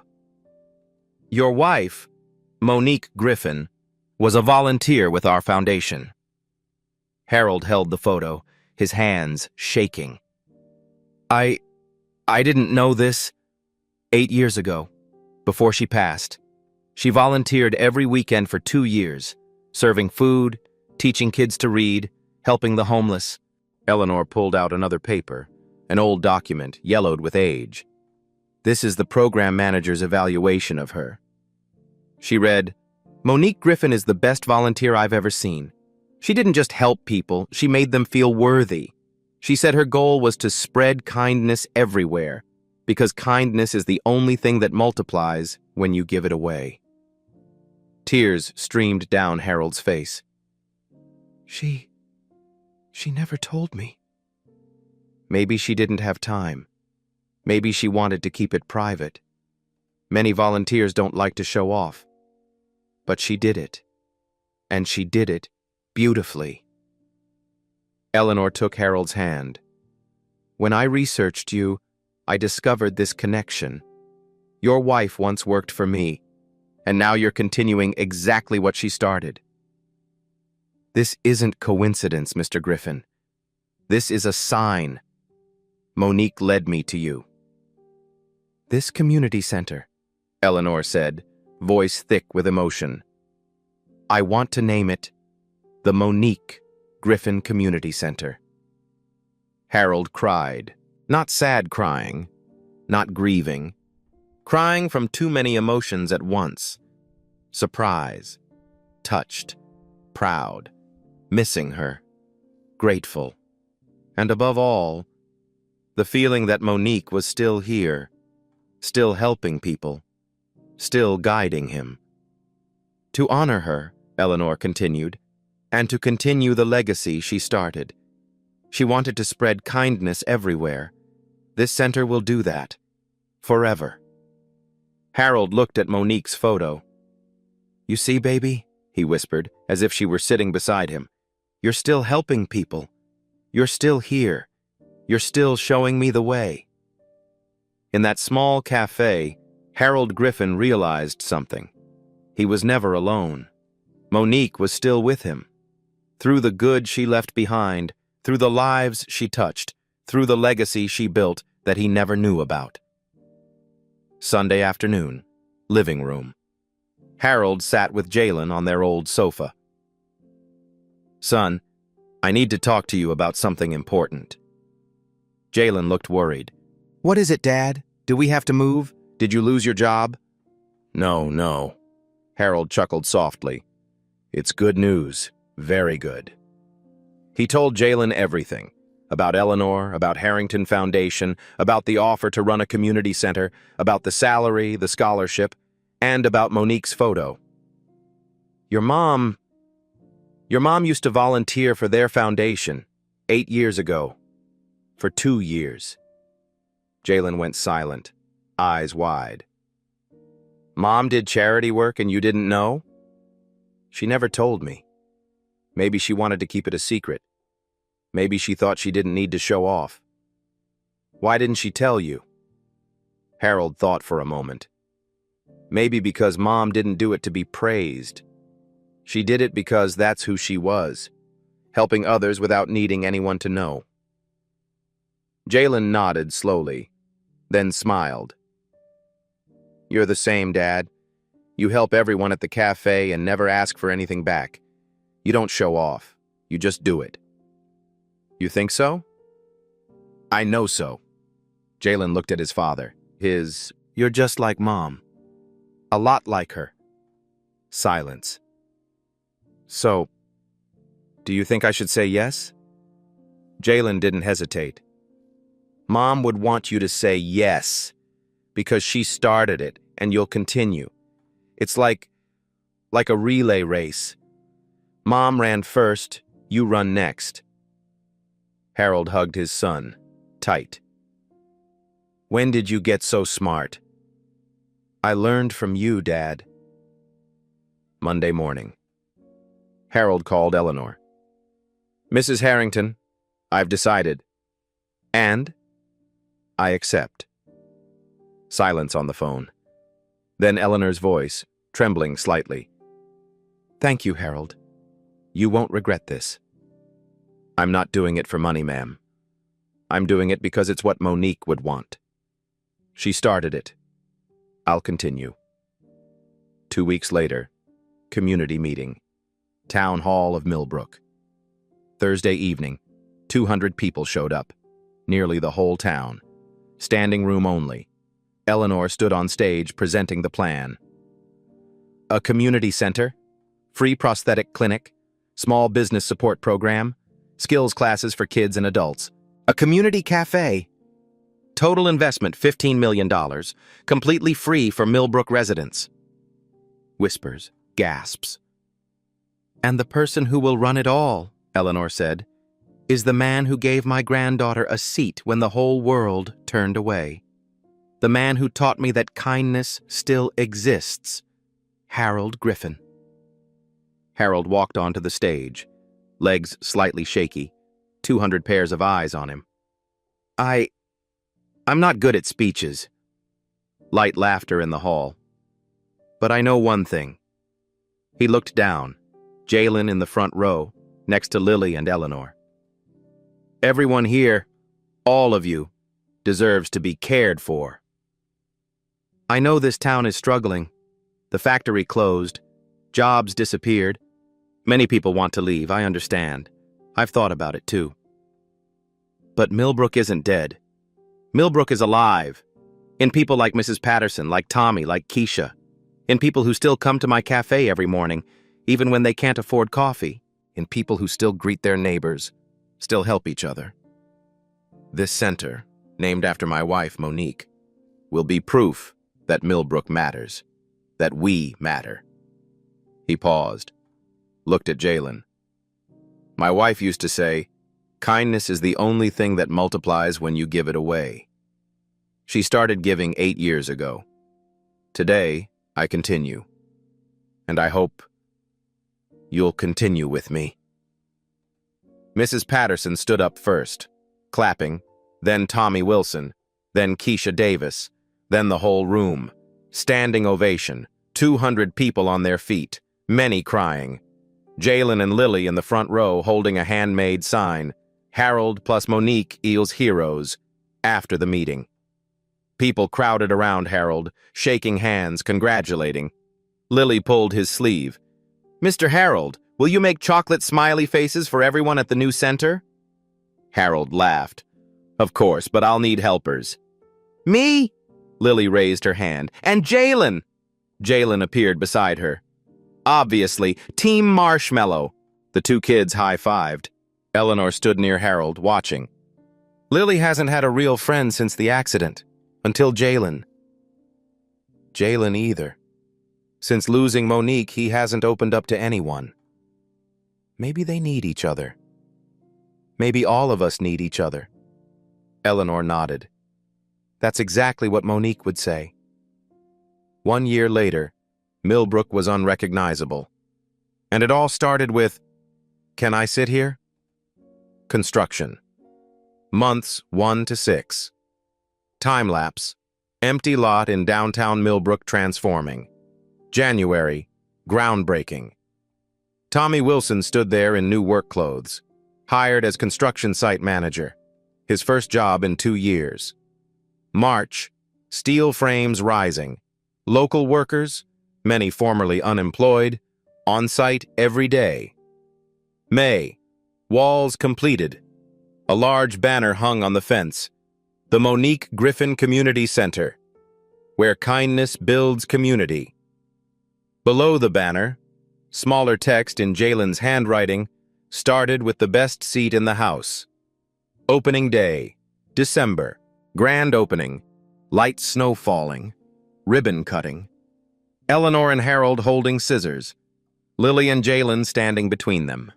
Your wife, Monique Griffin, was a volunteer with our foundation. Harold held the photo, his hands shaking. I didn't know this. 8 years ago, before she passed, she volunteered every weekend for 2 years, serving food, teaching kids to read, helping the homeless. Eleanor pulled out another paper, an old document, yellowed with age. This is the program manager's evaluation of her. She read, Monique Griffin is the best volunteer I've ever seen. She didn't just help people, she made them feel worthy. She said her goal was to spread kindness everywhere, because kindness is the only thing that multiplies when you give it away. Tears streamed down Harold's face. She never told me. Maybe she didn't have time. Maybe she wanted to keep it private. Many volunteers don't like to show off. But she did it. And she did it beautifully. Eleanor took Harold's hand. When I researched you, I discovered this connection. Your wife once worked for me, and now you're continuing exactly what she started. This isn't coincidence, Mr. Griffin. This is a sign. Monique led me to you. This community center, Eleanor said, voice thick with emotion. I want to name it the Monique Griffin Community Center. Harold cried, not sad crying, not grieving, crying from too many emotions at once. Surprise, touched, proud, missing her, grateful, and above all, the feeling that Monique was still here, still helping people, still guiding him. To honor her, Eleanor continued, and to continue the legacy she started. She wanted to spread kindness everywhere. This center will do that. Forever. Harold looked at Monique's photo. You see, baby, he whispered, as if she were sitting beside him. You're still helping people. You're still here. You're still showing me the way. In that small cafe, Harold Griffin realized something. He was never alone. Monique was still with him. Through the good she left behind, through the lives she touched, through the legacy she built that he never knew about. Sunday afternoon, living room. Harold sat with Jalen on their old sofa. Son, I need to talk to you about something important. Jalen looked worried. What is it, Dad? Do we have to move? Did you lose your job? No. Harold chuckled softly. It's good news. Very good. He told Jalen everything. About Eleanor, about Harrington Foundation, about the offer to run a community center, about the salary, the scholarship, and about Monique's photo. Your mom used to volunteer for their foundation 8 years ago. For 2 years. Jalen went silent, eyes wide. Mom did charity work and you didn't know? She never told me. Maybe she wanted to keep it a secret. Maybe she thought she didn't need to show off. Why didn't she tell you? Harold thought for a moment. Maybe because Mom didn't do it to be praised. She did it because that's who she was, helping others without needing anyone to know. Jalen nodded slowly, then smiled. You're the same, Dad. You help everyone at the cafe and never ask for anything back. You don't show off. You just do it. You think so? I know so. Jalen looked at his father. You're just like Mom. A lot like her. Silence. So, do you think I should say yes? Jalen didn't hesitate. Mom would want you to say yes, because she started it and you'll continue. It's like a relay race. Mom ran first, you run next. Harold hugged his son, tight. When did you get so smart? I learned from you, Dad. Monday morning. Harold called Eleanor. Mrs. Harrington, I've decided. And? I accept. Silence on the phone. Then Eleanor's voice, trembling slightly. Thank you, Harold. You won't regret this. I'm not doing it for money, ma'am. I'm doing it because it's what Monique would want. She started it. I'll continue. 2 weeks later, community meeting. Town Hall of Millbrook. Thursday evening, 200 people showed up. Nearly the whole town. Standing room only. Eleanor stood on stage presenting the plan. A community center, free prosthetic clinic, small business support program, skills classes for kids and adults, a community cafe. Total investment $15 million, completely free for Millbrook residents. Whispers, gasps. And the person who will run it all, Eleanor said, is the man who gave my granddaughter a seat when the whole world turned away. The man who taught me that kindness still exists, Harold Griffin. Harold walked onto the stage, legs slightly shaky, 200 pairs of eyes on him. I'm not good at speeches. Light laughter in the hall. But I know one thing. He looked down, Jalen in the front row, next to Lily and Eleanor. Everyone here, all of you, deserves to be cared for. I know this town is struggling. The factory closed. Jobs disappeared. Many people want to leave, I understand. I've thought about it too. But Millbrook isn't dead. Millbrook is alive. In people like Mrs. Patterson, like Tommy, like Keisha. In people who still come to my cafe every morning, even when they can't afford coffee. In people who still greet their neighbors, still help each other. This center, named after my wife, Monique, will be proof that Millbrook matters, that we matter. He paused, looked at Jalen. My wife used to say, kindness is the only thing that multiplies when you give it away. She started giving 8 years ago. Today, I continue. And I hope you'll continue with me. Mrs. Patterson stood up first, clapping, then Tommy Wilson, then Keisha Davis, then the whole room. Standing ovation, 200 people on their feet, many crying. Jalen and Lily in the front row holding a handmade sign, Harold plus Monique equals heroes, after the meeting. People crowded around Harold, shaking hands, congratulating. Lily pulled his sleeve. Mr. Harold, will you make chocolate smiley faces for everyone at the new center? Harold laughed. Of course, but I'll need helpers. Me? Lily raised her hand. And Jalen! Jalen appeared beside her. Obviously, Team Marshmallow. The two kids high-fived. Eleanor stood near Harold, watching. Lily hasn't had a real friend since the accident. Until Jalen. Jalen either. Since losing Monique, he hasn't opened up to anyone. Maybe they need each other. Maybe all of us need each other. Eleanor nodded. That's exactly what Monique would say. 1 year later, Millbrook was unrecognizable. And it all started with, can I sit here? Construction. Months 1 to 6. Time-lapse. Empty lot in downtown Millbrook transforming. January. Groundbreaking. Tommy Wilson stood there in new work clothes, hired as construction site manager. His first job in 2 years. March. Steel frames rising. Local workers, many formerly unemployed, on site every day. May. Walls completed. A large banner hung on the fence. The Monique Griffin Community Center, where kindness builds community. Below the banner, smaller text in Jalen's handwriting, started with the best seat in the house. Opening day, December, grand opening, light snow falling, ribbon cutting. Eleanor and Harold holding scissors, Lily and Jalen standing between them.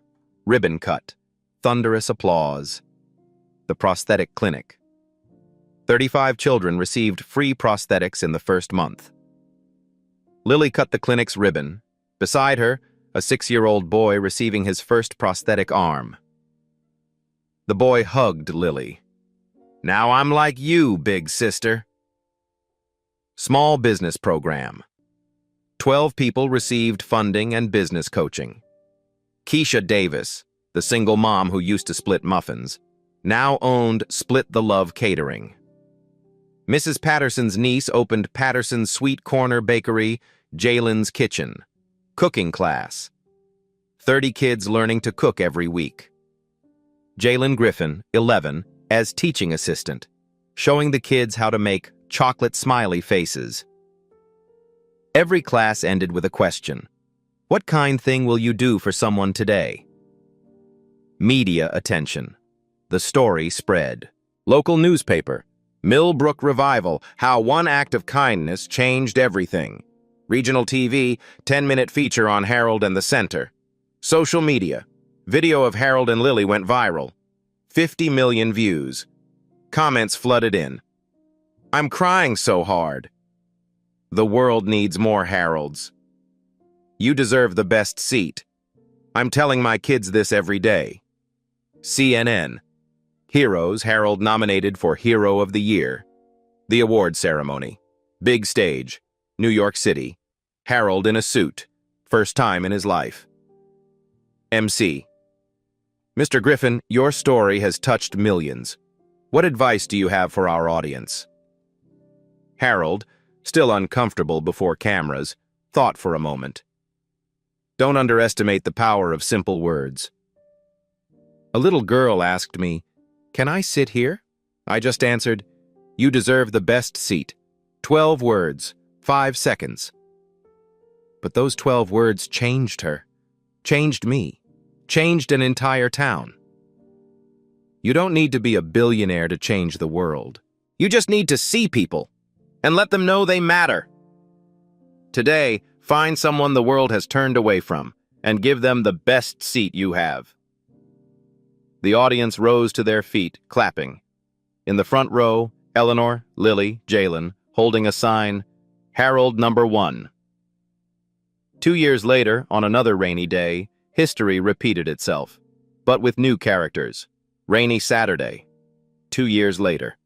Ribbon cut, thunderous applause. The prosthetic clinic. 35 children received free prosthetics in the first month. Lily cut the clinic's ribbon. Beside her, a 6-year-old boy receiving his first prosthetic arm. The boy hugged Lily. "Now I'm like you, big sister." Small business program. 12 people received funding and business coaching. Keisha Davis, the single mom who used to split muffins, now owned Split the Love Catering. Mrs. Patterson's niece opened Patterson's Sweet Corner Bakery, Jalen's Kitchen. Cooking class. 30 kids learning to cook every week. Jalen Griffin, 11, as teaching assistant, showing the kids how to make chocolate smiley faces. Every class ended with a question. What kind thing will you do for someone today? Media attention. The story spread. Local newspaper. Millbrook Revival, how one act of kindness changed everything. Regional TV, 10-minute feature on Harold and the Center. Social media. Video of Harold and Lily went viral. 50 million views. Comments flooded in. "I'm crying so hard." "The world needs more Harolds." "You deserve the best seat." "I'm telling my kids this every day." CNN. Heroes, Harold nominated for Hero of the Year. The award ceremony. Big stage. New York City. Harold in a suit. First time in his life. MC. Mr. Griffin, your story has touched millions. What advice do you have for our audience? Harold, still uncomfortable before cameras, thought for a moment. Don't underestimate the power of simple words. A little girl asked me, "Can I sit here?" I just answered, "You deserve the best seat." 12 words, 5 seconds. But those 12 words changed her, changed me, changed an entire town. You don't need to be a billionaire to change the world. You just need to see people and let them know they matter. Today, find someone the world has turned away from and give them the best seat you have. The audience rose to their feet, clapping. In the front row, Eleanor, Lily, Jalen, holding a sign, Harold #1. 2 years later, on another rainy day, history repeated itself, but with new characters. Rainy Saturday. 2 years later.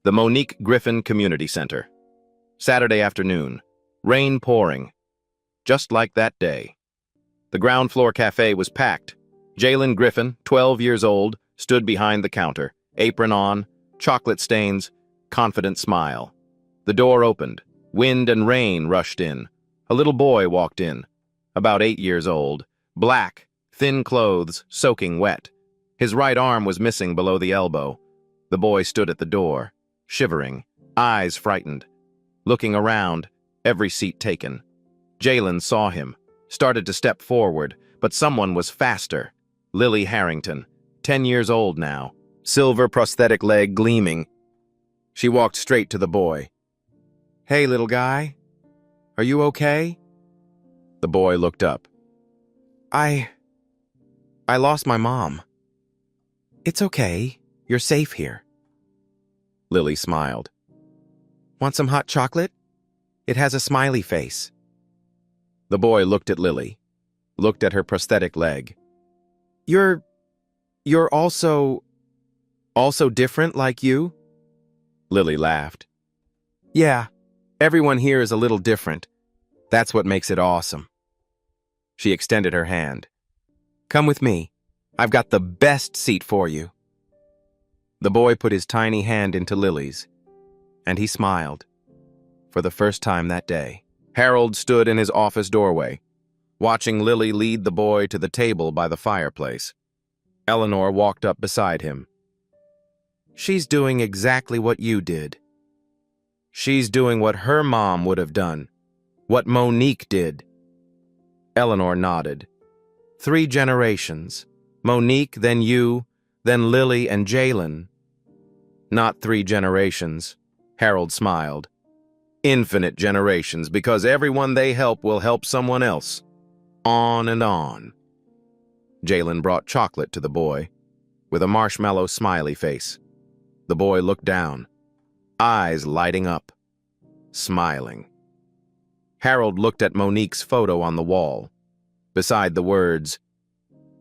The Monique Griffin Community Center. Saturday afternoon. Rain pouring. Just like that day. The ground floor cafe was packed. Jalen Griffin, 12 years old, stood behind the counter, apron on, chocolate stains, confident smile. The door opened. Wind and rain rushed in. A little boy walked in, about 8 years old, black, thin clothes, soaking wet. His right arm was missing below the elbow. The boy stood at the door, shivering, eyes frightened. Looking around, every seat taken. Jalen saw him, started to step forward, but someone was faster. Lily Harrington, 10 years old now, silver prosthetic leg gleaming. She walked straight to the boy. "Hey, little guy, are you okay?" The boy looked up. I lost my mom." "It's okay. You're safe here." Lily smiled. "Want some hot chocolate? It has a smiley face." The boy looked at Lily, looked at her prosthetic leg. You're also different like you?" Lily laughed. "Yeah, everyone here is a little different. That's what makes it awesome." She extended her hand. "Come with me. I've got the best seat for you." The boy put his tiny hand into Lily's, and he smiled. For the first time that day, Harold stood in his office doorway, watching Lily lead the boy to the table by the fireplace. Eleanor walked up beside him. "She's doing exactly what you did. She's doing what her mom would have done, what Monique did. Eleanor nodded. 3 generations. Monique, then you, then Lily and Jalen. Not 3 generations, Harold smiled. Infinite generations, because everyone they help will help someone else. On and on. Jalen brought chocolate to the boy, with a marshmallow smiley face. The boy looked down, eyes lighting up, smiling. Harold looked at Monique's photo on the wall, beside the words,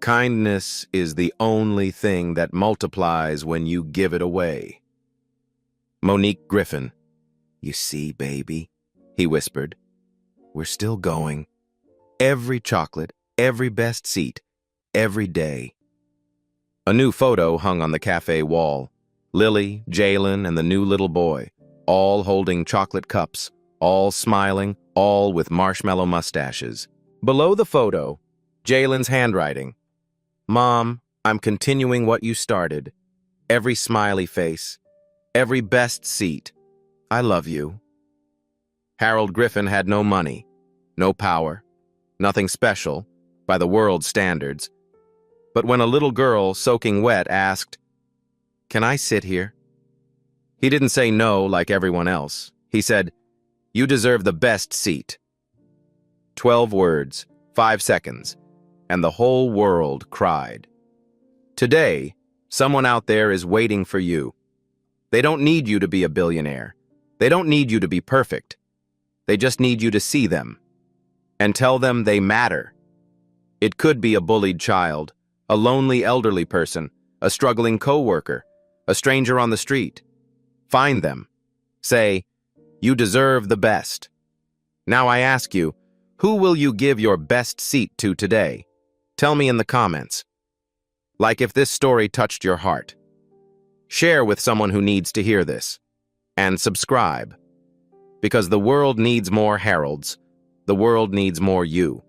"Kindness is the only thing that multiplies when you give it away." Monique Griffin. "You see, baby," he whispered. "We're still going. Every chocolate, every best seat, every day." A new photo hung on the cafe wall. Lily, Jalen, and the new little boy, all holding chocolate cups, all smiling, all with marshmallow mustaches. Below the photo, Jalen's handwriting. "Mom, I'm continuing what you started. Every smiley face, every best seat. I love you." Harold Griffin had no money, no power, nothing special, by the world's standards. But when a little girl, soaking wet, asked, "Can I sit here?" he didn't say no like everyone else. He said, "You deserve the best seat." 12 words, 5 seconds, and the whole world cried. Today, someone out there is waiting for you. They don't need you to be a billionaire. They don't need you to be perfect. They just need you to see them and tell them they matter. It could be a bullied child, a lonely elderly person, a struggling coworker, a stranger on the street. Find them. Say, "You deserve the best." Now I ask you, who will you give your best seat to today? Tell me in the comments. Like if this story touched your heart. Share with someone who needs to hear this. And subscribe. Because the world needs more Harolds. The world needs more you.